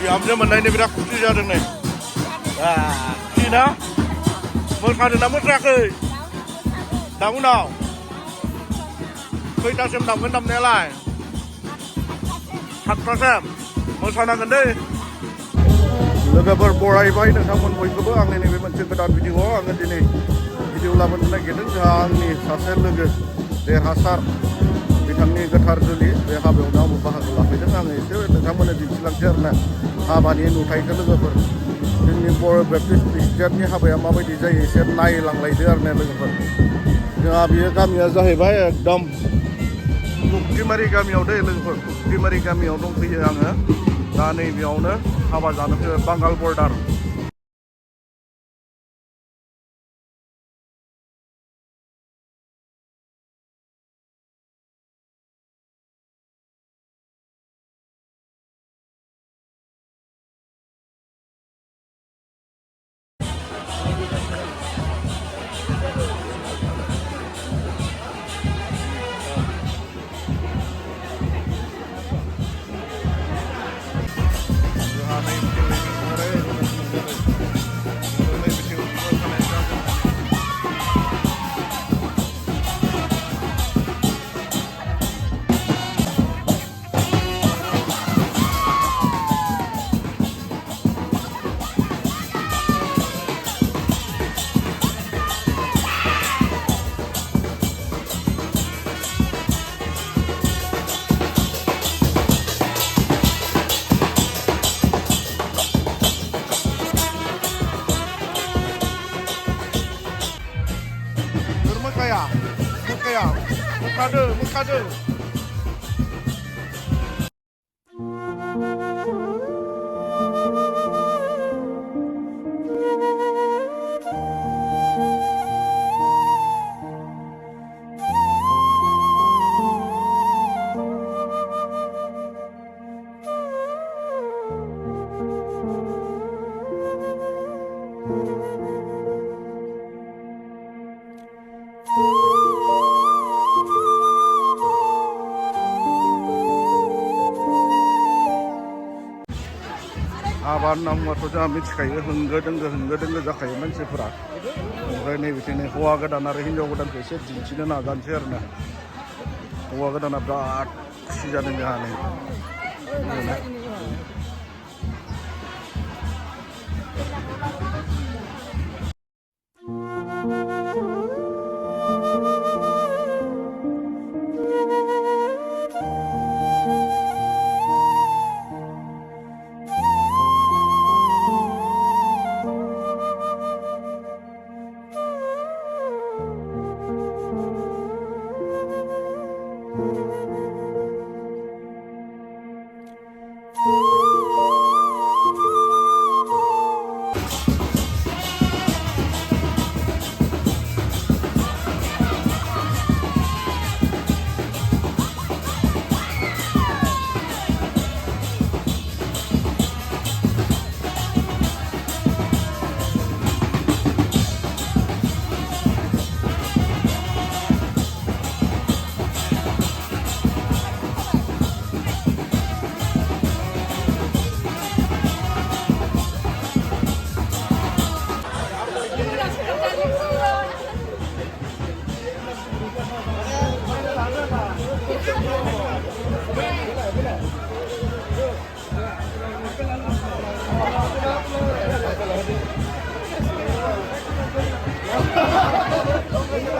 Biamnya menaiknya birak putih jalan nih. Nah, Cina, mengkado nama terakhir. Tahun nào? Khi ta xem đồng cái năm này lại. Thật ta xem. Mau sana gần đây. Logover borai bayi nonton bयखौबो आंनि नैबे मोनसे गोदान video आङो दिनै video लाबोनो नागिरदों जोंहा आंनि सासे लोगो देरहासार बिथांनि गोथार जुलि बे हाबायावनो आंबो बाहागो लाफैदों आङो एसे नोंथांमोननो दिन्थिलांसै आरोना हाबानि नुथायखौ लोगोफोर जोंनि बर' बेप्टिस्ट ख्रिस्टियाननि हाबाया माबायदि जायो एसे नायलांलायदो आरोना लोगोफोर जोंहा बेयो गामिया जाहैबाय एकदम कुक्तिमारि गामियाव दै लोगोफोर कुक्तिमारि गामियाव दंफैयो आङो दा नैबेयावनो हाबा जानो फैबाय बांगाल बर्डार Mukade. हाबा होनना बुंबाथ' जोंहा मिथिखायो होंगो दोंगो जाखायो मानसिफोरा ओमफ्राय नैबेथिंनो हौवा गोदान आरो हिन्जाव गोदानखौ एसे दिन्थिनो नाजानोसै आरोना हौवा गोदाना बिराद खुसि जादों जोंहा नै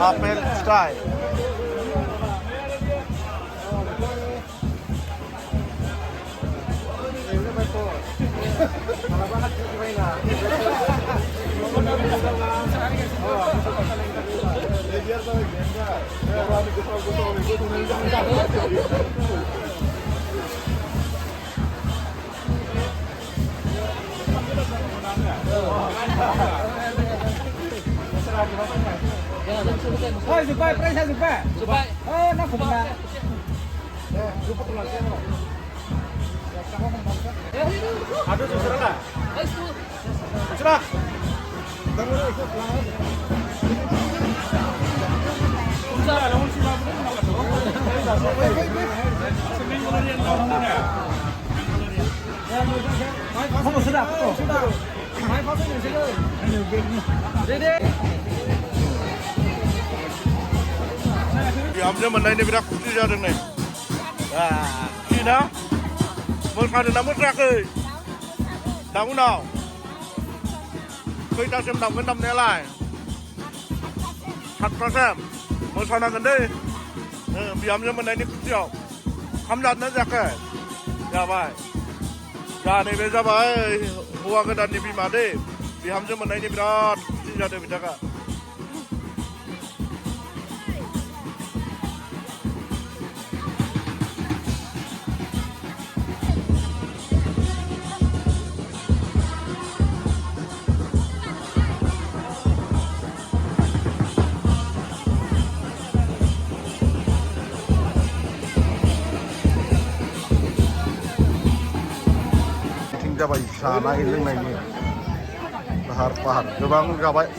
Apel style. Ôi, Zubai, pray sa Zubai. Zubai. Oh, nak kumana. Lupa tulang saya. Aduh, susah lah. Susah. Kamu ikut lawan. Susah, lawan si Babu nak tahu. Seminggu lagi yang tahu mana. không có sữa đạp, không có sữa đạp. Máy pháo cái này ơi. Đây đây. Diamnya mana ini berak putih jadi nih. Ah, Cina. Mau ada nama berak ơi. Đóng nào. Khi ta xem đóng cái năm này lại. Thật ra xem. Mau sana gần đây. Diamnya mana ini putih. Không đặt nó ra cái. Ya vậy. Ya này bây giờ vậy. Hua cái đàn này bị mà đi. Diamnya mana ini berat putih jadi berak. Jabai sana ini nih pahar gebang jabai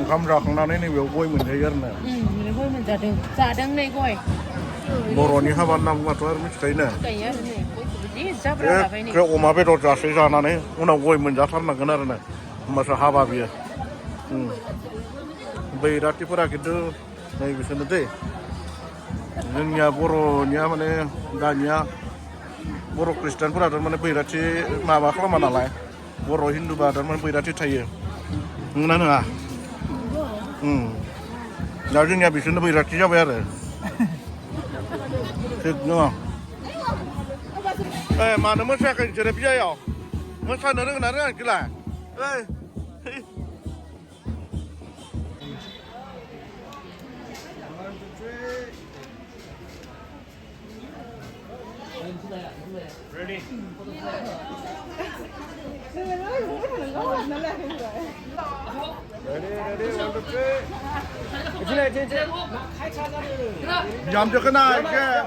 không rõ không nào này biểu vui mình thấy gần này mình vui mình giả đằng này coi Moroni haban nam matwar mit kaina. kayaknya ini sabra apa ini Ke oma beto jase sana ne. Una woi mun jatar na ganar na. Masa haba biya. Beirati pura gitu. Nai bisa nete. Nya boro nya mane danya. Boro Kristen pura dan mane beirati mama kala mana lai. Boro Hindu ba dan mane beirati thaye. Ngana na. Jadi nya bisa beirati ja bayar. Thích đúng không? Ê, mà nó mới xe cảnh trở đẹp dây à? Mới xe nó rất là cái là. Ê. Ready? Ready, 1, 2, 3.进来，Nhắm cho cái này kìa.